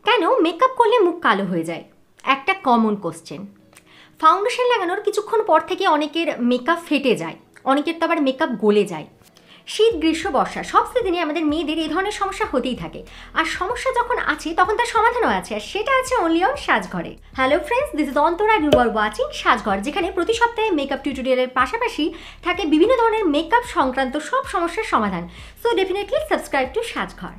কেন মেকআপ করলে মুখ কালো হয়ে যায়? একটা কমন কোশ্চেন। ফাউন্ডেশন লাগানোর কিছুক্ষণ পর থেকে অনেকের মেকআপ ফেটে যায়, অনেকের তো আবার মেকআপ গলে যায়। শীত, গ্রীষ্ম, বর্ষা সব সিজনে আমাদের মেয়েদের এই ধরনের সমস্যা হতেই থাকে। আর সমস্যা যখন আছে তখন তার সমাধানও আছে, আর সেটা আছে অনলি অন সাজঘরে। Hello friends, this is Antara, you are watching Saajghar, যেখানে প্রতি সপ্তাহে মেকআপ টিউটোরিয়ালের পাশাপাশি থাকে বিভিন্ন ধরনের মেকআপ সংক্রান্ত সব সমস্যার সমাধান। So definitely subscribe to Saajghar.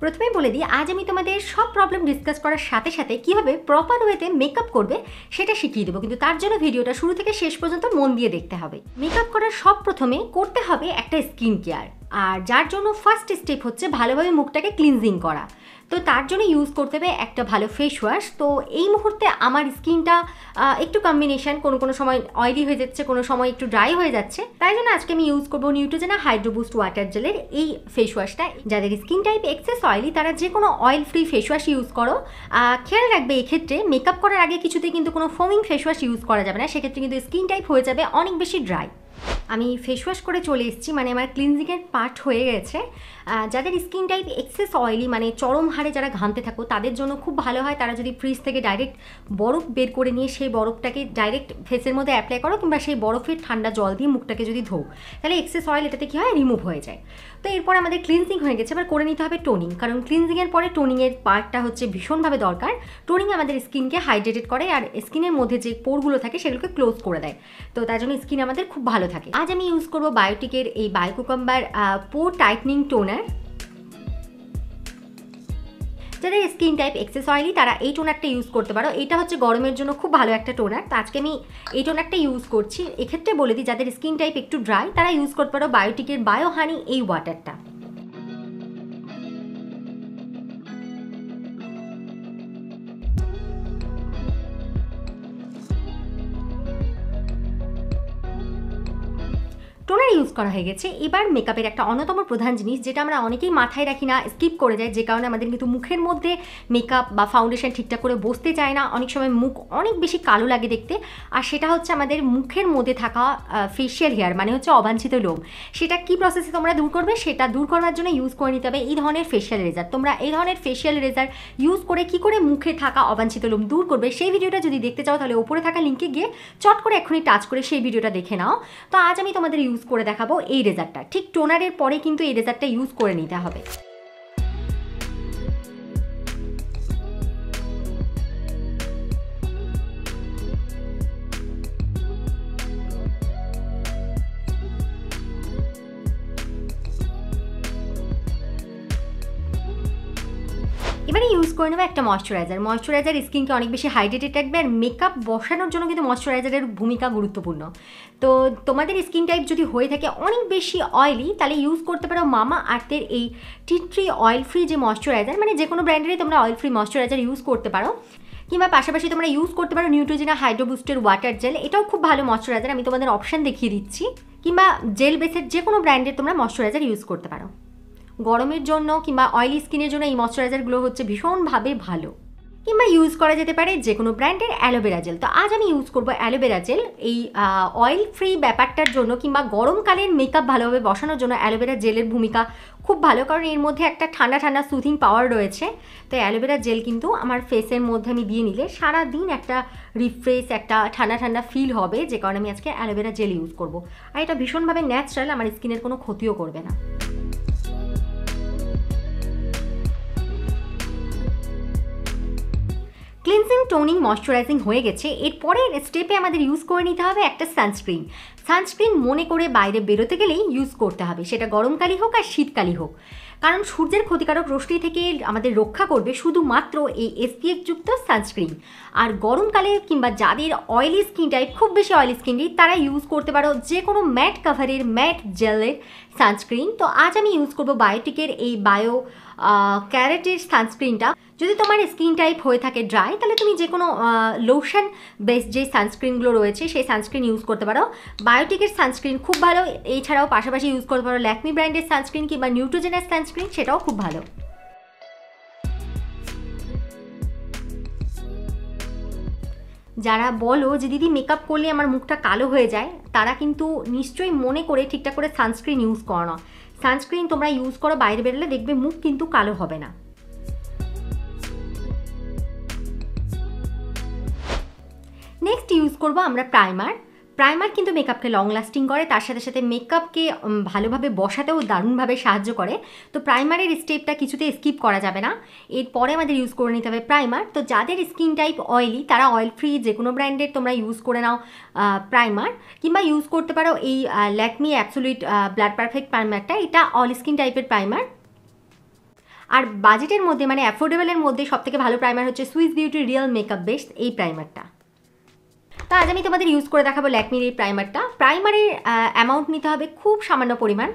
প্রথমেই বলে দিই, আজ আমি তোমাদের সব প্রবলেম ডিসকাস করার সাথে সাথে কীভাবে প্রপার ওয়েতে মেকআপ করবে সেটা শিখিয়ে দেবো, কিন্তু তার জন্য ভিডিওটা শুরু থেকে শেষ পর্যন্ত মন দিয়ে দেখতে হবে। মেকআপ করার সব প্রথমে করতে হবে একটা স্কিন কেয়ার, আর যার জন্য ফার্স্ট স্টেপ হচ্ছে ভালোভাবে মুখটাকে ক্লিনজিং করা। তো তার জন্য ইউজ করতে হবে একটা ভালো ফেস ওয়াশ। তো এই মুহূর্তে আমার স্কিনটা একটু কম্বিনেশন, কোনো সময় অয়েলি হয়ে যাচ্ছে, কোনো সময় একটু ড্রাই হয়ে যাচ্ছে, তাই জন্য আজকে আমি ইউজ করবো নিউট্রিজেনা হাইড্রো বুস্ট ওয়াটার জেলের এই ফেস ওয়াশটা। যাদের স্কিন টাইপ এক্সেস অয়েলি তারা যে কোনো oil free face wash use করো। খেয়াল রাখবে এক্ষেত্রে মেকআপ করার আগে কিছুতেই কিন্তু কোনো ফোমিং ফেস ওয়াশ ইউজ করা যাবে না, সেক্ষেত্রে কিন্তু স্কিন টাইপ হয়ে যাবে অনেক বেশি ড্রাই। আমি ফেস ওয়াশ করে চলে এসেছি, মানে আমার ক্লিনজিংয়ের পার্ট হয়ে গেছে। যাদের স্কিন টাইপ এক্সেস অয়েলি, মানে চরম হারে যারা ঘামতে থাকো, তাদের জন্য খুব ভালো হয় তারা যদি ফ্রিজ থেকে ডাইরেক্ট বরফ বের করে নিয়ে সেই বরফটাকে ডাইরেক্ট ফেসের মধ্যে অ্যাপ্লাই করো, কিংবা সেই বরফের ঠান্ডা জল দিয়ে মুখটাকে যদি ধোও, তাহলে এক্সেস অয়েল এটাতে কী হয়, রিমুভ হয়ে যায়। তো এরপর আমাদের ক্লিনজিং হয়ে গেছে, এবার করে নিতে হবে টোনিং, কারণ ক্লিনজিংয়ের পরে টোনিংয়ের পার্টটা হচ্ছে ভীষণভাবে দরকার। টোনিং আমাদের স্কিনকে হাইড্রেটেড করে আর স্কিনের মধ্যে যে পোরগুলো থাকে সেগুলোকে ক্লোজ করে দেয়, তো তার জন্য স্কিন আমাদের খুব ভালো থাকে। আজ আমি ইউজ করবো বায়োটিকের এই বায়োকুকাম্বার পোর টাইটনিং টোনার। যাদের স্কিন টাইপ এক্সেস অয়েলি তারা এই টোনারটা ইউজ করতে পারো, এটা হচ্ছে গরমের জন্য খুব ভালো একটা টোনার। তো আজকে আমি এই টোনারটা ইউজ করছি। এক্ষেত্রে বলে দিই, যাদের স্কিন টাইপ একটু ড্রাই তারা ইউজ করতে পারো বায়োটিকের বায়ো হানি এই ওয়াটারটা। টোনার ইউজ করা হয়ে গেছে। এবার মেকআপের একটা অন্যতম প্রধান জিনিস যেটা আমরা অনেকেই মাথায় রাখি না, স্কিপ করে যায়, যে কারণে আমাদের কিন্তু মুখের মধ্যে মেকআপ বা ফাউন্ডেশন ঠিকঠাক করে বসতে চায় না, অনেক সময় মুখ অনেক বেশি কালো লাগে দেখতে। আর সেটা হচ্ছে আমাদের মুখের মধ্যে থাকা ফেশিয়াল হেয়ার, মানে হচ্ছে অবাঞ্ছিত লোম। সেটা কি প্রসেসে তোমরা দূর করবে, সেটা দূর করার জন্য ইউজ করে নিতে হবে এই ধরনের ফেশিয়াল রেজার। তোমরা এই ধরনের ফেশিয়াল রেজার ইউজ করে কি করে মুখে থাকা অবাঞ্ছিত লোম দূর করবে, সেই ভিডিওটা যদি দেখতে চাও তাহলে উপরে থাকা লিঙ্কে গিয়ে চট করে এক্ষুনি টাচ করে সেই ভিডিওটা দেখে নাও। তো আজ আমি তোমাদের ইউজ করে দেখাবো এই রেজারটা। ঠিক টোনারের পরে কিন্তু এই রেজারটা ইউজ করে নিতে হবে। এবারে ইউজ করে নেবো একটা ময়শ্চারাইজার। ময়শ্চারাইজার স্কিনকে অনেক বেশি হাইড্রেটেড রাখবে, আর মেকআপ বসানোর জন্য কিন্তু ময়শ্চারাইজারের ভূমিকা গুরুত্বপূর্ণ। তো তোমাদের স্কিন টাইপ যদি হয়ে থাকে অনেক বেশি অয়েলি, তাহলে ইউজ করতে পারো মামা আর্থের এই টি ট্রি অয়েল ফ্রি যে ময়শ্চারাইজার, মানে যে কোনো ব্র্যান্ডেরই তোমরা অয়েল ফ্রি ময়শ্চারাইজার ইউজ করতে পারো। কিংবা পাশাপাশি তোমরা ইউজ করতে পারো নিউট্রিজেনা হাইড্রো বুস্টের ওয়াটার জেল, এটাও খুব ভালো ময়শ্চারাইজার, আমি তোমাদের অপশান দেখিয়ে দিচ্ছি। কিংবা জেল বেসের যে কোনো ব্র্যান্ডের তোমরা ময়শ্চারাইজার ইউজ করতে পারো। গরমের জন্য কিংবা অয়েলি স্কিনের জন্য এই ময়শ্চারাইজারগুলো হচ্ছে ভীষণভাবে ভালো। কিংবা ইউজ করা যেতে পারে যে কোনো ব্র্যান্ডের অ্যালোভেরা জেল। তো আজ আমি ইউজ করবো অ্যালোভেরা জেল এই অয়েল ফ্রি ব্যাপারটার জন্য, কিংবা গরমকালের মেকআপ ভালোভাবে বসানোর জন্য অ্যালোভেরা জেলের ভূমিকা খুব ভালো, কারণ এর মধ্যে একটা ঠান্ডা ঠান্ডা সুথিং পাওয়ার রয়েছে। তো অ্যালোভেরা জেল কিন্তু আমার ফেসের মধ্যে আমি দিয়ে নিলে সারাদিন একটা রিফ্রেশ, একটা ঠান্ডা ঠান্ডা ফিল হবে, যে কারণে আমি আজকে অ্যালোভেরা জেল ইউজ করবো। আর এটা ভীষণভাবে ন্যাচারাল, আমার স্কিনের কোনো ক্ষতিও করবে না। ক্লিনজিং, টোনিং, ময়শ্চারাইজিং হয়ে গেছে। এরপরের স্টেপে আমাদের ইউজ করে নিতে হবে একটা সানস্ক্রিন। সানস্ক্রিন মনে করে বাইরে বেরোতে গেলেই ইউজ করতে হবে, সেটা গরমকালই হোক আর শীতকালই হোক, কারণ সূর্যের ক্ষতিকারক রশ্মি থেকে আমাদের রক্ষা করবে শুধুমাত্র এই SPF যুক্ত সানস্ক্রিন। আর গরমকালে কিংবা যাদের অয়েলি স্কিন টাইপ, খুব বেশি অয়েলি স্কিন টাইপ, তারা ইউজ করতে পারো যে কোনো ম্যাট কাভারের ম্যাট জেলের সানস্ক্রিন। তো আজ আমি ইউজ করবো বায়োটিকের এই বায়ো ক্যারেটের সানস্ক্রিনটা। যদি তোমার স্কিন টাইপ হয়ে থাকে ড্রাই, তাহলে তুমি যে কোনো লোশন বেস যে সানস্ক্রিনগুলো রয়েছে সেই সানস্ক্রিন ইউজ করতে পারো। বায়োটিকের সানস্ক্রিন খুব ভালো, এছাড়াও পাশাপাশি ইউজ করতে পারো ল্যাকমি ব্র্যান্ডের সানস্ক্রিন কিংবা নিউট্রিজেনার সানস্ক্রিন, সেটাও খুব ভালো। যারা বলো যে দিদি মেকআপ করলে আমার মুখটা কালো হয়ে যায়, তারা কিন্তু নিশ্চয়ই মনে করে ঠিকঠাক করে সানস্ক্রিন ইউজ করো না। সানস্ক্রিন তোমরা ইউজ করো, বাইরে বেরোলে দেখবে মুখ কিন্তু কালো হবে না। নেক্সট ইউজ করবো আমরা প্রাইমার। প্রাইমার কিন্তু মেকআপকে লং লাস্টিং করে, তার সাথে সাথে মেকআপকে ভালোভাবে বসাতেও দারুণভাবে সাহায্য করে। তো প্রাইমারের স্টেপটা কিছুতে স্কিপ করা যাবে না। এরপরে আমাদের ইউজ করে নিতে হবে প্রাইমার। তো যাদের স্কিন টাইপ অয়েলি তারা অয়েল ফ্রি যে কোনো ব্র্যান্ডের তোমরা ইউজ করে নাও প্রাইমার, কিংবা ইউজ করতে পারো এই ল্যাকমি অ্যাবসোলিউট ব্লাড পারফেক্ট প্রাইমারটা। এটা অল স্কিন টাইপের প্রাইমার। আর বাজেটের মধ্যে মানে অ্যাফোর্ডেবলের মধ্যে সবথেকে ভালো প্রাইমার হচ্ছে Swiss beauty real makeup base এই প্রাইমারটা। তো আজ আমি তোমাদের ইউজ করে দেখাবো ল্যাকমির এই প্রাইমারটা। প্রাইমারের অ্যামাউন্ট নিতে হবে খুব সামান্য পরিমাণ।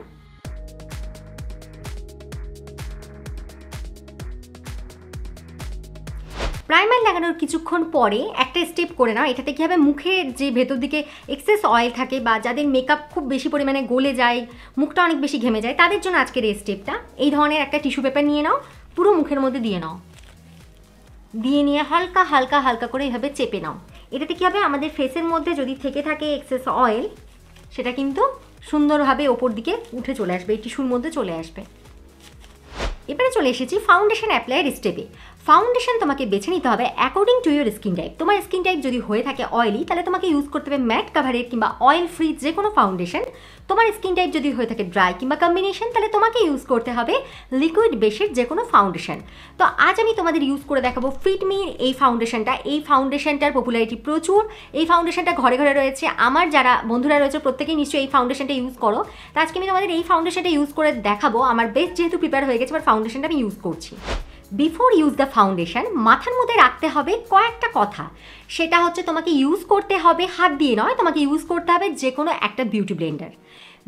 প্রাইমার লাগানোর কিছুক্ষণ পরে একটা স্টেপ করে নাও। এটাতে কী হবে, মুখের যে ভেতর দিকে এক্সেস অয়েল থাকে বা যাদের মেকআপ খুব বেশি পরিমাণে গলে যায়, মুখটা অনেক বেশি ঘেমে যায়, তাদের জন্য আজকের এই স্টেপটা। এই ধরনের একটা টিস্যু পেপার নিয়ে নাও, পুরো মুখের মধ্যে দিয়ে নাও, দিয়ে নিয়ে হালকা হালকা হালকা করে এভাবে চেপে নাও। এটাতে কী হবে, আমাদের ফেসের মধ্যে যদি থেকে থাকে এক্সেস অয়েল সেটা কিন্তু সুন্দরভাবে ওপর দিকে উঠে চলে আসবে, এই টিস্যুর মধ্যে চলে আসবে। এবারে চলে এসেছি ফাউন্ডেশন অ্যাপ্লাইয়ের স্টেপে। ফাউন্ডেশন তোমাকে বেছে নিতে হবে according to your skin type. তোমার স্কিন টাইপ যদি হয়ে থাকে অয়েলি তাহলে তোমাকে ইউজ করতে হবে ম্যাট কাভারের কিংবা অয়েল ফ্রি যে কোনো ফাউন্ডেশন। তোমার স্কিন টাইপ যদি হয়ে থাকে ড্রাই কিংবা কম্বিনেশন তাহলে তোমাকে ইউজ করতে হবে লিকুইড বেসের যে কোনো ফাউন্ডেশন। তো আজ আমি তোমাদের ইউজ করে দেখাবো ফিটমির এই ফাউন্ডেশনটা। এই ফাউন্ডেশনটার পপুলারিটি প্রচুর, এই ফাউন্ডেশনটা ঘরে ঘরে রয়েছে। আমার যারা বন্ধুরা রয়েছে প্রত্যেকেই নিশ্চয়ই এই ফাউন্ডেশনটা ইউজ করো। তো আজকে আমি তোমাদের এই ফাউন্ডেশনটা ইউজ করে দেখাবো। আমার বেস্ট যেহেতু প্রিপেয়ার হয়ে গেছে, এবার ফাউন্ডেশনটা আমি ইউজ করছি। বিফোর ইউজ দ্য ফাউন্ডেশন মাথার মধ্যে রাখতে হবে কয়েকটা কথা। সেটা হচ্ছে তোমাকে ইউজ করতে হবে হাত দিয়ে নয়, তোমাকে ইউজ করতে হবে যে কোনো একটা বিউটি ব্লেন্ডার।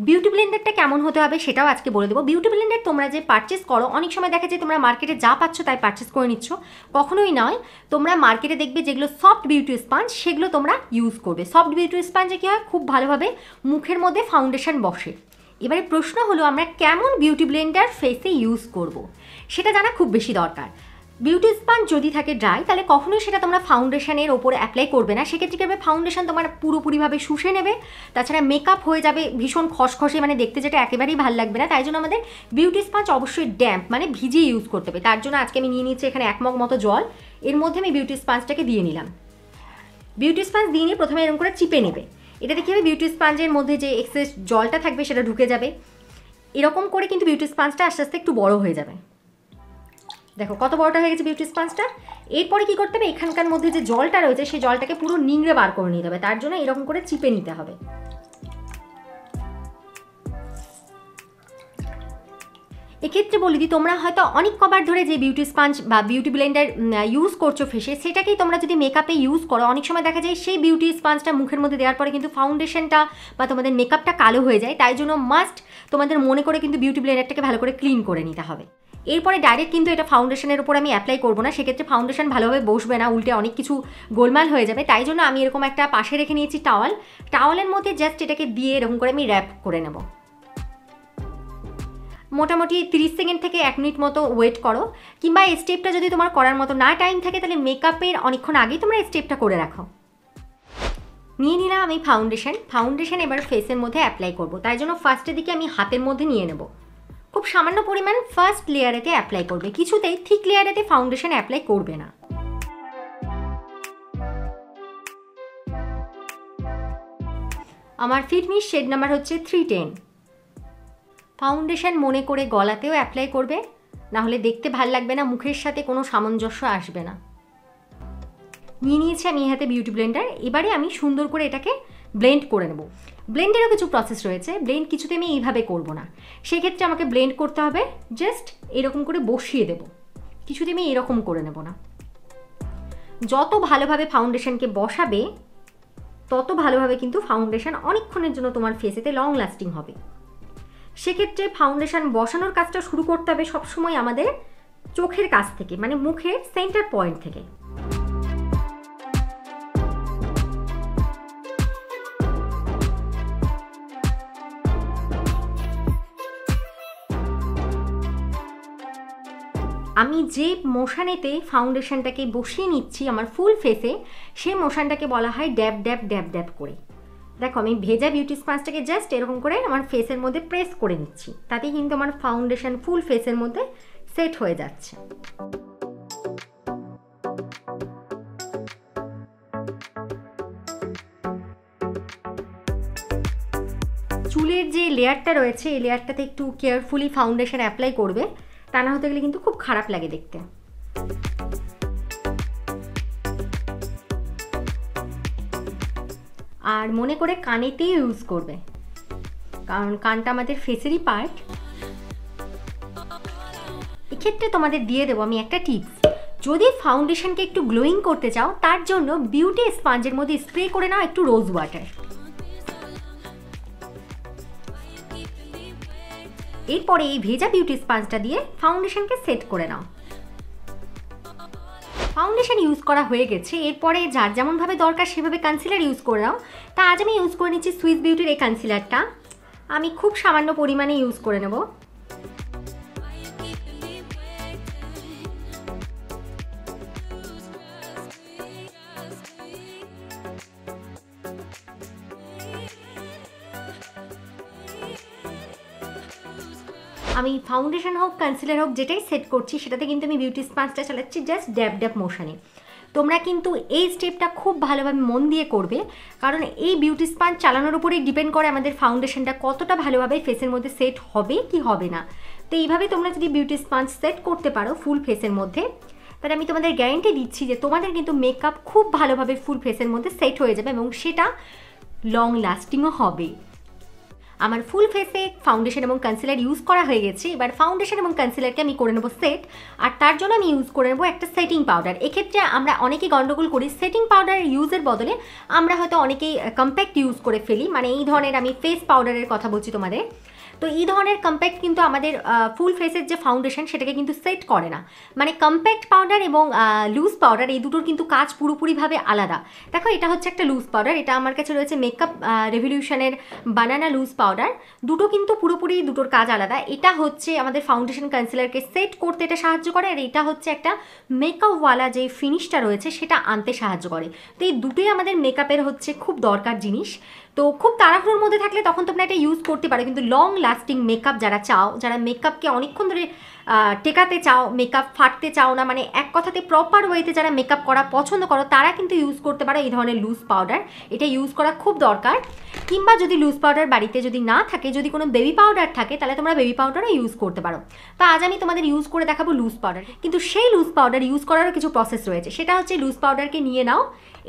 বিউটি ব্লেন্ডারটা কেমন হতে হবে সেটাও আজকে বলে দেবো। বিউটি ব্লেন্ডার তোমরা যে পারচেস করো, অনেক সময় দেখা যায় তোমরা মার্কেটে যা পাচ্ছ তাই পারচেস করে নিচ্ছ, কখনোই নয়। তোমরা মার্কেটে দেখবে যেগুলো সফট বিউটি স্পঞ্জ সেগুলো তোমরা ইউজ করবে। সফট বিউটি স্পঞ্জে কী হয়, খুব ভালোভাবে মুখের মধ্যে ফাউন্ডেশন বসে। এবারে প্রশ্ন হলো আমরা কেমন বিউটি ব্লেন্ডার ফেসে ইউজ করব, সেটা জানা খুব বেশি দরকার। বিউটি স্পঞ্জ যদি থাকে ড্রাই তাহলে কখনোই সেটা তোমরা ফাউন্ডেশনের ওপরে অ্যাপ্লাই করবে না। সেক্ষেত্রে কী হবে, ফাউন্ডেশন তোমার পুরোপুরিভাবে শুষে নেবে, তাছাড়া মেকআপ হয়ে যাবে ভীষণ খসখসে, মানে দেখতে যেটা একেবারেই ভালো লাগবে না। তাই জন্য আমাদের বিউটি স্পঞ্জ অবশ্যই ড্যাম্প মানে ভিজিয়ে ইউজ করতে হবে। তার জন্য আজকে আমি নিয়ে নিচ্ছি এখানে 1 মগ মতো জল, এর মধ্যে আমি বিউটি স্পঞ্জটাকে দিয়ে নিলাম। বিউটি স্পঞ্জ দিয়ে নিয়ে প্রথমে এরকম করে চিপে নেবে। এটাতে কী হবে, বিউটি স্পঞ্জের মধ্যে যে এক্সেস জলটা থাকবে সেটা ঢুকে যাবে। এরকম করে কিন্তু বিউটি স্পঞ্জটা আস্তে আস্তে একটু বড় হয়ে যাবে। দেখো কত বড়টা হয়ে গেছে বিউটি স্পঞ্জটা। এরপরে কী করতে হবে, এখানকার মধ্যে যে জলটা রয়েছে সেই জলটাকে পুরো নিংড়ে বার করে নিতে হবে। তার জন্য এরকম করে চিপে নিতে হবে। এক্ষেত্রে বলি দিই, তোমরা হয়তো অনেক কবার ধরে যে বিউটি স্পঞ্জ বা বিউটি ব্লেন্ডার ইউজ করছো ফেসে, সেটাকেই তোমরা যদি মেকআপে ইউজ করো, অনেক সময় দেখা যায় সেই বিউটি স্পঞ্জটা মুখের মধ্যে দেওয়ার পরে কিন্তু ফাউন্ডেশনটা বা তোমাদের মেকআপটা কালো হয়ে যায়। তাই জন্য মাস্ট তোমাদের মনে করে কিন্তু বিউটি ব্লেন্ডারটাকে ভালো করে ক্লিন করে নিতে হবে। এরপরে ডাইরেক্ট কিন্তু এটা ফাউন্ডেশনের উপর আমি অ্যাপ্লাই করবো না, সেক্ষেত্রে ফাউন্ডেশন ভালোভাবে বসবে না, উল্টে অনেক কিছু গোলমাল হয়ে যাবে। তাই জন্য আমি এরকম একটা পাশে রেখে নিয়েছি টাওয়াল। টাওয়ালের মধ্যে জাস্ট এটাকে দিয়ে এরকম করে আমি র্যাপ করে নেব। মোটামুটি 30 সেকেন্ড থেকে 1 মিনিট মতো ওয়েট করো, কিংবা এই স্টেপটা যদি তোমার করার মতো না টাইম থাকে তাহলে মেকআপের অনেকক্ষণ আগেই তোমরা এই স্টেপটা করে রাখো। নিয়ে নিলাম আমি ফাউন্ডেশন এবার ফেসের মধ্যে অ্যাপ্লাই করব। তাই জন্য ফার্স্টের দিকে আমি হাতের মধ্যে নিয়ে নেব। খুব সামান্য পরিমাণ ফার্স্ট লেয়ারেতে অ্যাপ্লাই করবে, কিছুতেই থিক লেয়ারেতে ফাউন্ডেশন অ্যাপ্লাই করবে না। আমার ফিটমি শেড নাম্বার হচ্ছে 310। ফাউন্ডেশন মনে করে গলাতেও অ্যাপ্লাই করবে, না হলে দেখতে ভাল লাগবে না, মুখের সাথে কোনো সামঞ্জস্য আসবে না। নিয়ে নিয়েছি আমি এই হাতে বিউটি ব্লেন্ডার। এবারে আমি সুন্দর করে এটাকে ব্লেন্ড করে নেব। ব্লেন্ডেরও কিছু প্রসেস রয়েছে, ব্লেন্ড কিছুতে আমি এইভাবে করব না। সেক্ষেত্রে আমাকে ব্লেন্ড করতে হবে জাস্ট এরকম করে বসিয়ে দেব, কিছুতে আমি এরকম করে নেব না। যত ভালোভাবে ফাউন্ডেশনকে বসাবে তত ভালোভাবে কিন্তু ফাউন্ডেশন অনেকক্ষণের জন্য তোমার ফেসেতে লং লাস্টিং হবে। সেক্ষেত্রে ফাউন্ডেশন বসানোর কাজটা শুরু করতে হবে সবসময় আমাদের চোখের কাছ থেকে, মানে মুখের সেন্টার পয়েন্ট থেকে। আমি যে মোশানেতে ফাউন্ডেশনটাকে বসিয়ে নিচ্ছি আমার ফুল ফেসে, সেই মোশানটাকে বলা হয় ড্যাব ড্যাব ড্যাব ড্যাব করে। দেখো আমি ভেজা বিউটি স্পঞ্জটাকে জাস্ট এরকম করে আমার ফেসের মধ্যে প্রেস করে নিচ্ছি, তাতেই কিন্তু আমার ফাউন্ডেশন ফুল ফেসের মধ্যে সেট হয়ে যাচ্ছে। চুলের যে লেয়ারটা রয়েছে এই লেয়ারটাতে একটু কেয়ারফুলি ফাউন্ডেশন অ্যাপ্লাই করবে, তা না হতে গেলে কিন্তু খুব খারাপ লাগে দেখতে। আর মনে করে কানেতেই ইউজ করবে, কারণ কানটা আমাদের ফেসেরই পার্ট। এক্ষেত্রে তোমাদের দিয়ে দেবো আমি একটা টিপস, যদি ফাউন্ডেশনকে একটু গ্লোয়িং করতে চাও তার জন্য বিউটি স্পঞ্জের মধ্যে স্প্রে করে নাও একটু রোজ ওয়াটার। এরপরে এই ভেজা বিউটি স্পঞ্জটা দিয়ে ফাউন্ডেশনকে সেট করে নাও। ফাউন্ডেশন ইউজ করা হয়ে গেছে, এরপরে যার যেমনভাবে দরকার সেভাবে কনসিলার ইউজ করে নাও। তা আজ আমি ইউজ করে নিচ্ছি সুইস বিউটির এই কনসিলারটা, আমি খুব সামান্য পরিমাণে ইউজ করে নেব। আমি ফাউন্ডেশন হোক কনসিলার হোক যেটাই সেট করছি সেটাতে কিন্তু আমি বিউটি স্পঞ্জটা চালাচ্ছি জাস্ট ড্যাব ড্যাব মোশনে। তোমরা কিন্তু এই স্টেপটা খুব ভালোভাবে মন দিয়ে করবে, কারণ এই বিউটি স্পঞ্জ চালানোর উপরেই ডিপেন্ড করে আমাদের ফাউন্ডেশনটা কতটা ভালোভাবে ফেসের মধ্যে সেট হবে কি হবে না। তো এইভাবে তোমরা যদি বিউটি স্পঞ্জ সেট করতে পারো ফুল ফেসের মধ্যে, তাহলে আমি তোমাদের গ্যারান্টি দিচ্ছি যে তোমাদের কিন্তু মেকআপ খুব ভালোভাবে ফুল ফেসের মধ্যে সেট হয়ে যাবে এবং সেটা লং লাস্টিংও হবে। আমার ফুল ফেসে ফাউন্ডেশন এবং কনসিলার ইউজ করা হয়ে গেছে, এবার ফাউন্ডেশন এবং কনসিলারকে আমি করে নেবো সেট, আর তার জন্য আমি ইউজ করে নেবো একটা সেটিং পাউডার। এক্ষেত্রে আমরা অনেকেই গন্ডগোল করি, সেটিং পাউডার ইউজের বদলে আমরা হয়তো অনেকেই কম্প্যাক্ট ইউজ করে ফেলি, মানে এই ধরনের আমি ফেস পাউডারের কথা বলছি তোমাদের। তো এই ধরনের কম্প্যাক্ট কিন্তু আমাদের ফুল ফেসের যে ফাউন্ডেশন সেটাকে কিন্তু সেট করে না। মানে কম্প্যাক্ট পাউডার এবং লুজ পাউডার এই দুটোর কিন্তু কাজ পুরোপুরিভাবে আলাদা। দেখো এটা হচ্ছে একটা লুজ পাউডার, এটা আমার কাছে রয়েছে মেকআপ রেভলিউশনের বানানা লুজ পাউডার। দুটো কিন্তু পুরোপুরি দুটোর কাজ আলাদা। এটা হচ্ছে আমাদের ফাউন্ডেশন কনসিলারকে সেট করতে এটা সাহায্য করে, আর এটা হচ্ছে একটা মেকআপওয়ালা যে ফিনিশটা রয়েছে সেটা আনতে সাহায্য করে। তো এই দুটোই আমাদের মেকআপের হচ্ছে খুব দরকার জিনিস। তো খুব তাড়াহুড়োর মধ্যে থাকলে তখন তোমরা এটা ইউজ করতে পারো, কিন্তু লং লাস্টিং মেকআপ যারা চাও, যারা মেকআপকে অনেকক্ষণ ধরে টেকাতে চাও, মেকআপ ফাটতে চাও না, মানে এক কথাতে প্রপার ওয়েতে যারা মেকআপ করা পছন্দ করো তারা কিন্তু ইউজ করতে পারো এই ধরনের লুজ পাউডার। এটা ইউজ করা খুব দরকার। কিংবা যদি লুজ পাউডার বাড়িতে যদি না থাকে, যদি কোনো বেবি পাউডার থাকে, তাহলে তোমরা বেবি পাউডারও ইউজ করতে পারো। তো আজ আমি তোমাদের ইউজ করে দেখাবো লুজ পাউডার, কিন্তু সেই লুজ পাউডার ইউজ করারও কিছু প্রসেস রয়েছে। সেটা হচ্ছে লুজ পাউডারকে নিয়ে নাও,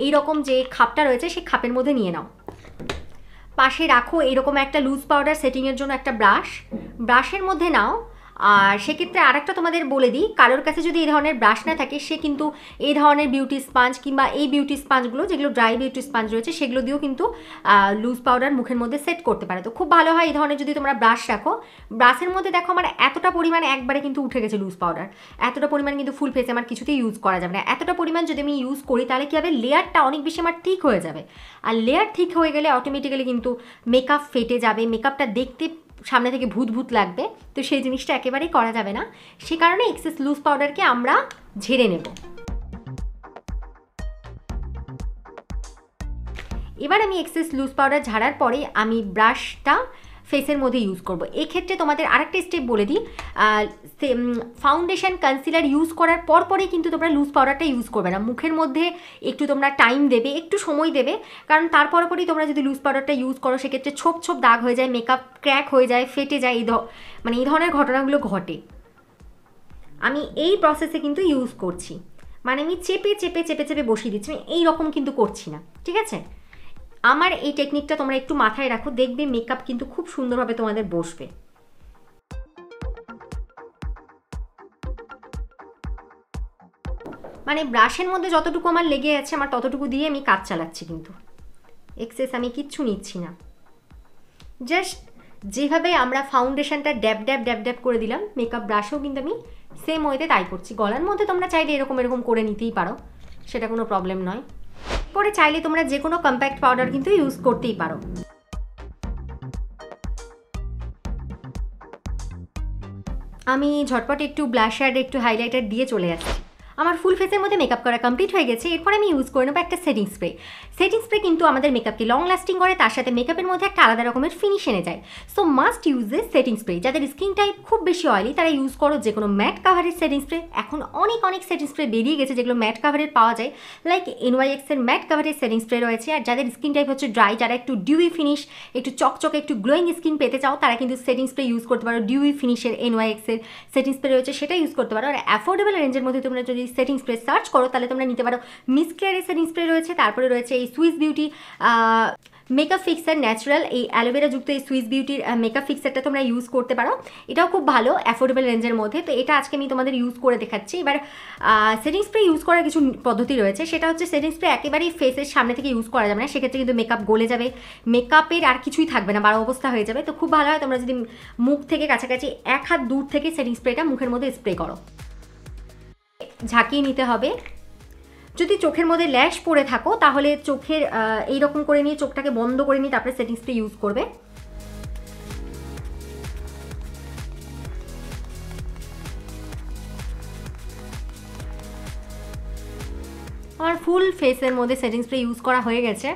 এইরকম যে খাপটা রয়েছে সেই খাপের মধ্যে নিয়ে নাও, পাশে রাখো এরকম একটা লুজ পাউডার সেটিংয়ের জন্য একটা ব্রাশের মধ্যে নাও। আর সেক্ষেত্রে আরেকটা তোমাদের বলে দিই, কারোর কাছে যদি এই ধরনের ব্রাশ না থাকে সে কিন্তু এই ধরনের বিউটি স্পঞ্জ কিংবা এই বিউটি স্পঞ্জগুলো যেগুলো ড্রাই বিউটি স্পঞ্জ রয়েছে সেগুলো দিয়েও কিন্তু লুজ পাউডার মুখের মধ্যে সেট করতে পারে। তো খুব ভালো হয় এই ধরনের যদি তোমরা ব্রাশ রাখো। ব্রাশের মধ্যে দেখো আমার এতটা পরিমাণ একবারে কিন্তু উঠে গেছে লুজ পাউডার, এতটা পরিমাণ কিন্তু ফুল ফেসে আমার কিছুতেই ইউজ করা যাবে না। এতটা পরিমাণ যদি আমি ইউজ করি তাহলে কী হবে, লেয়ারটা অনেক বেশি আমার ঠিক হয়ে যাবে, আর লেয়ার ঠিক হয়ে গেলে অটোমেটিক্যালি কিন্তু মেকআপ ফেটে যাবে, মেকআপটা দেখতে সামনে থেকে ভূত ভূত লাগবে। তো সেই জিনিসটা একেবারেই করা যাবে না, সে কারণে এক্সেস লুজ পাউডারকে আমরা ঝেড়ে নেব। এবার আমি এক্সেস লুজ পাউডার ঝাড়ার পরে আমি ব্রাশটা ফেসের মধ্যে ইউজ করব। এক্ষেত্রে তোমাদের আরেকটা স্টেপ বলে দিই, ফাউন্ডেশন কনসিলার ইউজ করার পরপরেই কিন্তু তোমরা লুজ পাউডারটা ইউজ করবে না, মুখের মধ্যে একটু তোমরা টাইম দেবে, একটু সময় দেবে, কারণ তার পরপরই তোমরা যদি লুজ পাউডারটা ইউজ করো সেক্ষেত্রে ছোপ ছোপ দাগ হয়ে যায়, মেকআপ ক্র্যাক হয়ে যায়, ফেটে যায়, মানে এই ধরনের ঘটনাগুলো ঘটে। আমি এই প্রসেসে কিন্তু ইউজ করছি, মানে আমি চেপে চেপে চেপে চেপে বসিয়ে দিচ্ছি, আমি এইরকম কিন্তু করছি না, ঠিক আছে? আমার এই টেকনিকটা তোমরা একটু মাথায় রাখো, দেখবে মেকআপ কিন্তু খুব সুন্দরভাবে তোমাদের বসবে। মানে ব্রাশের মধ্যে যতটুকু আমার লেগে আছে আমার ততটুকু দিয়ে আমি কাজ চালাচ্ছি, কিন্তু এক্সেস আমি কিচ্ছু নিচ্ছি না। জাস্ট যেভাবে আমরা ফাউন্ডেশনটা ড্যাব ড্যাব ড্যাব ড্যাব করে দিলাম, মেকআপ ব্রাশেও কিন্তু আমি সেম ওয়েতে তাই করছি। গলার মধ্যে তোমরা চাইলে এরকম এরকম করে নিতেই পারো, সেটা কোনো প্রবলেম নয়। পরে চাইলে তোমরা যে কোনো কম্প্যাক্ট পাউডার কিন্তু ইউজ করতেই পারো। আমি ঝটপট একটু ব্লাশ আর একটু হাইলাইটার দিয়ে চলে আসছি। আমার ফুল ফেসের মধ্যে মেকআপ করা কমপ্লিট হয়ে গেছে। এরপর আমি ইউজ করে নেবো একটা সেটিং স্প্রে। সেটিং স্প্রে কিন্তু আমাদের মেকআপকে লং লাস্টিং করে, তার সাথে মেকআপের মধ্যে একটা আলাদা রকমের ফিনিশ এনে যায়। So must use a setting spray. যাদের স্কিন টাইপ খুব বেশি অয়েলি তারা ইউজ করো যে কোনো ম্যাট কাভারের সেটিং স্প্রে। এখন অনেক সেটিং স্প্রে বেরিয়ে গেছে যেগুলো ম্যাট কাভারের পাওয়া যায়, লাইক NYX এর ম্যাট কাভারের সেটিং স্প্রে রয়েছে। আর যাদের স্কিন টাইপ হচ্ছে ড্রাই, যারা একটু ডিউই ফিনিশ, একটু চকচকে, একটু গ্লোয়িং স্কিন পেতে চাও, তারা কিন্তু সেটিং স্প্রে ইউজ করতে পারো। ডিউই ফিনিশের NYX এর সেটিং স্প্রে রয়েছে, সেটা ইউজ করতে পারো। আর অ্যাফোর্ডেবল রেঞ্জের মধ্যে তোমরা যদি সেটিং স্প্রে সার্চ করো তাহলে তোমরা নিতে পারো মিস ক্লিয়ারের সেটিং স্প্রে রয়েছে, তারপরে রয়েছে এই Swiss beauty makeup fixer natural, এই অ্যালোভেরা যুক্ত এই সুইস বিউটির মেকআপ ফিক্সারটা তোমরা ইউজ করতে পারো। এটাও খুব ভালো অ্যাফোর্ডেবল রেঞ্জের মধ্যে। তো এটা আজকে আমি তোমাদের ইউজ করে দেখাচ্ছি। এবার সেটিং স্প্রে ইউজ করার কিছু পদ্ধতি রয়েছে, সেটা হচ্ছে সেটিং স্প্রে একেবারেই ফেসের সামনে থেকে ইউজ করা যাবে না, সেক্ষেত্রে কিন্তু মেকআপ গলে যাবে, মেকআপের আর কিছুই থাকবে না, বারো অবস্থা হয়ে যাবে। তো খুব ভালো হয় তোমরা যদি মুখ থেকে কাছাকাছি 1 হাত দূর থেকে সেটিং স্প্রেটা মুখের মধ্যে স্প্রে করো। ঝাঁকিয়ে নিতে হবে। যদি চোখের মধ্যে ল্যাশ পড়ে থাকো তাহলে চোখের এইরকম করে নিয়ে চোখটাকে বন্ধ করে নিয়ে তারপরে সেটিং স্প্রে ইউজ করবে। আমার ফুল ফেসের মধ্যে সেটিং স্প্রে ইউজ করা হয়ে গেছে।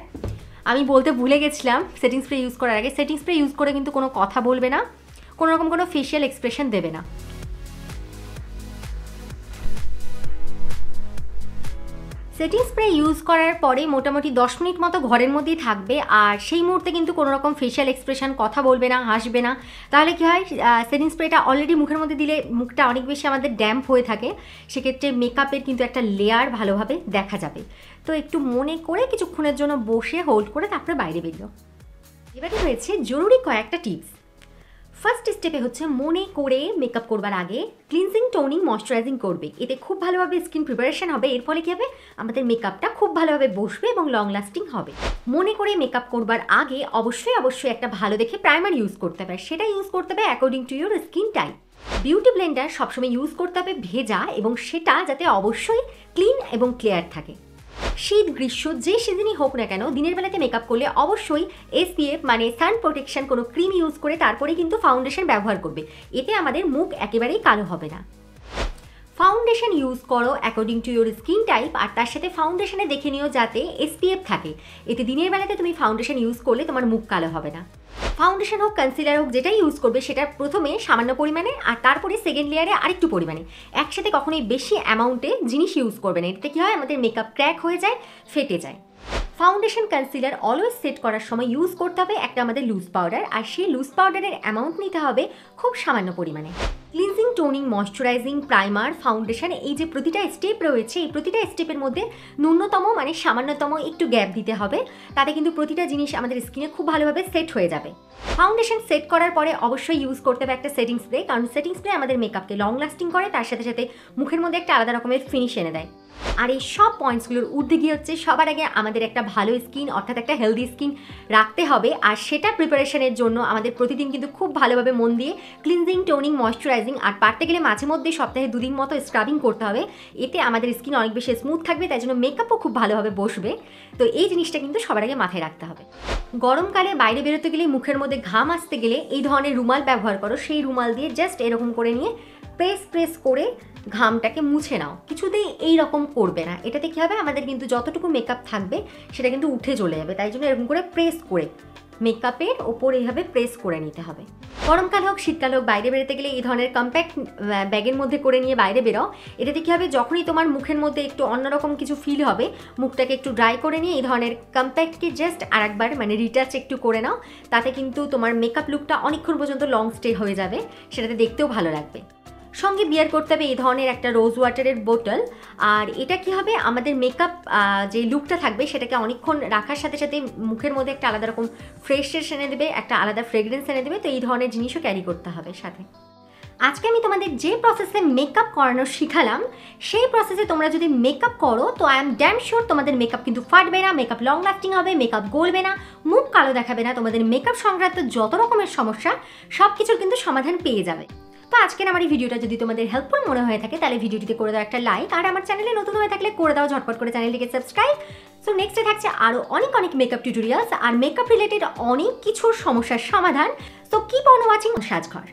আমি বলতে ভুলে গেছিলাম, সেটিং স্প্রে ইউজ করার আগে সেটিং স্প্রে ইউজ করে কিন্তু কোনো কথা বলবে না, কোনো রকম কোনো ফেশিয়াল এক্সপ্রেশন দেবে না। সেটিং স্প্রে ইউজ করার পরে মোটামুটি 10 মিনিট মতো ঘরের মধ্যেই থাকবে, আর সেই মুহূর্তে কিন্তু কোনো রকম ফেশিয়াল এক্সপ্রেশন, কথা বলবে না, হাসবে না। তাহলে কী হয়, সেটিং স্প্রেটা অলরেডি মুখের মধ্যে দিলে মুখটা অনেক বেশি আমাদের ড্যাম্প হয়ে থাকে, সেক্ষেত্রে মেকআপের কিন্তু একটা লেয়ার ভালোভাবে দেখা যাবে। তো একটু মনে করে কিছুক্ষণের জন্য বসে হোল্ড করে তারপরে বাইরে বেরিও। এবারে রয়েছে জরুরি কয়েকটা টিপস। ফার্স্ট স্টেপে হচ্ছে মনে করে মেকআপ করবার আগে ক্লিনজিং, টোনিং, ময়শ্চারাইজিং করবে। এতে খুব ভালোভাবে স্কিন প্রিপারেশন হবে। এর ফলে কী হবে, আমাদের মেকআপটা খুব ভালোভাবে বসবে এবং লং লাস্টিং হবে। মনে করে মেকআপ করবার আগে অবশ্যই একটা ভালো দেখে প্রাইমার ইউজ করতে হবে। সেটা ইউজ করতে হবে according to your skin type. Beauty Blender সবসময় ইউজ করতে হবে ভেজা, এবং সেটা যাতে অবশ্যই ক্লিন এবং ক্লিয়ার থাকে। শীত, গ্রীষ্ম যে সিজনই হোক না কেন, দিনের বেলাতে মেকআপ করলে অবশ্যই SPF মানে সান প্রোটেকশন কোনো ক্রিম ইউজ করে তারপরে কিন্তু ফাউন্ডেশন ব্যবহার করবে। এতে আমাদের মুখ একেবারেই কালো হবে না। ফাউন্ডেশন ইউজ করো according to your skin type, আর তার সাথে ফাউন্ডেশনে দেখে নিও যাতে SPF থাকে। এতে দিনের বেলাতে তুমি ফাউন্ডেশন ইউজ করলে তোমার মুখ কালো হবে না। ফাউন্ডেশন হোক, কনসিলার হোক, যেটাই ইউজ করবে সেটা প্রথমে সামান্য পরিমাণে আর তারপরে সেকেন্ড লেয়ারে আরেকটু পরিমাণে, একসাথে কখনোই বেশি অ্যামাউন্টে জিনিস ইউজ করবে না। এতে কী হয়, আমাদের মেকআপ ক্র্যাক হয়ে যায়, ফেটে যায়। ফাউন্ডেশন, কনসিলার অলওয়েজ সেট করার সময় ইউজ করতে হবে একটা আমাদের লুজ পাউডার, আর সেই লুজ পাউডারের অ্যামাউন্ট নিতে হবে খুব সামান্য পরিমাণে। Cleansing, toning, moisturising, primer, foundation, এই যে প্রতিটা স্টেপ রয়েছে, এই প্রতিটা স্টেপের মধ্যে ন্যূনতম মানে সামান্যতম একটু গ্যাপ দিতে হবে। তাতে কিন্তু প্রতিটা জিনিস আমাদের স্কিনে খুব ভালোভাবে সেট হয়ে যাবে। ফাউন্ডেশন সেট করার পরে অবশ্যই ইউজ করতে হবে একটা সেটিং স্প্রে, কারণ সেটিং স্প্রে আমাদের মেকআপকে লং লাস্টিং করে, তার সাথে সাথে মুখের মধ্যে একটা আলাদা রকমের ফিনিশ এনে দেয়। আর এই সব পয়েন্টসগুলোর ঊর্ধ্বে গিয়ে হচ্ছে সবার আগে আমাদের একটা ভালো স্কিন, অর্থাৎ একটা হেলদি স্কিন রাখতে হবে। আর সেটা প্রিপারেশনের জন্য আমাদের প্রতিদিন কিন্তু খুব ভালোভাবে মন দিয়ে ক্লিনজিং, টোনিং, ময়শ্চারাইজিং, আর পারতে গেলে মাঝে মধ্যে সপ্তাহে 2 দিন মতো স্ক্রাবিং করতে হবে। এতে আমাদের স্কিন অনেক বেশি স্মুথ থাকবে, তাই জন্য মেকআপও খুব ভালোভাবে বসবে। তো এই জিনিসটা কিন্তু সবার আগে মাথায় রাখতে হবে। গরমকালে বাইরে বেরোতে গেলে, মুখের মধ্যে ঘাম আসতে গেলে এই ধরনের রুমাল ব্যবহার করো। সেই রুমাল দিয়ে জাস্ট এরকম করে নিয়ে প্রেস করে ঘামটাকে মুছে নাও। কিছুতেই এই রকম করবে না, এটাতে কী হবে, আমাদের কিন্তু যতটুকু মেকআপ থাকবে সেটা কিন্তু উঠে চলে যাবে। তাই জন্য এরকম করে প্রেস করে মেকআপের ওপর এইভাবে প্রেস করে নিতে হবে। গরমকাল হোক, শীতকাল হোক, বাইরে বেরোতে গেলে এই ধরনের কম্প্যাক্ট ব্যাগের মধ্যে করে নিয়ে বাইরে বেরো। এটাতে কী হবে, যখনই তোমার মুখের মধ্যে একটু অন্যরকম কিছু ফিল হবে, মুখটাকে একটু ড্রাই করে নিয়ে এই ধরনের কম্প্যাক্টকে জাস্ট আরেকবার মানে রিটাচ একটু করে নাও। তাতে কিন্তু তোমার মেকআপ লুকটা অনেকক্ষণ পর্যন্ত লং স্টে হয়ে যাবে, সেটাতে দেখতেও ভালো লাগবে। সঙ্গে বিয়ার করতে হবে এই ধরনের একটা রোজ ওয়াটারের বোতল। আর এটা কি হবে, আমাদের মেকআপ যে লুকটা থাকবে সেটাকে অনেকক্ষণ রাখার সাথে সাথে মুখের মধ্যে একটা আলাদা রকম ফ্রেশনেস এনে দেবে, একটা আলাদা ফ্রেগরেন্স এনে দেবে। তো এই ধরনের জিনিসও ক্যারি করতে হবে সাথে। আজকে আমি তোমাদের যে প্রসেসে মেকআপ করানো শিখালাম, সেই প্রসেসে তোমরা যদি মেকআপ করো তো আই এম ড্যাম শিওর তোমাদের মেকআপ কিন্তু ফাটবে না, মেকআপ লং লাস্টিং হবে, মেকআপ গলবে না, মুখ কালো দেখাবে না। তোমাদের মেকআপ সংক্রান্ত যত রকমের সমস্যা সব কিছুর কিন্তু সমাধান পেয়ে যাবে। তো আজকের আমার এই ভিডিওটা যদি তোমাদের হেল্পফুল মনে হয়ে থাকে তাহলে ভিডিওটিতে করে দাও একটা লাইক, আর আমার চ্যানেলে নতুন হয়ে থাকলে করে দাও ঝটপট করে চ্যানেলটিকে সাবস্ক্রাইব। সো নেক্সটে থাকছে আরও অনেক মেকআপ টিউটোরিয়ালস আর মেকআপ রিলেটেড অনেক কিছুর সমস্যার সমাধান। So keep on watching Sajghar.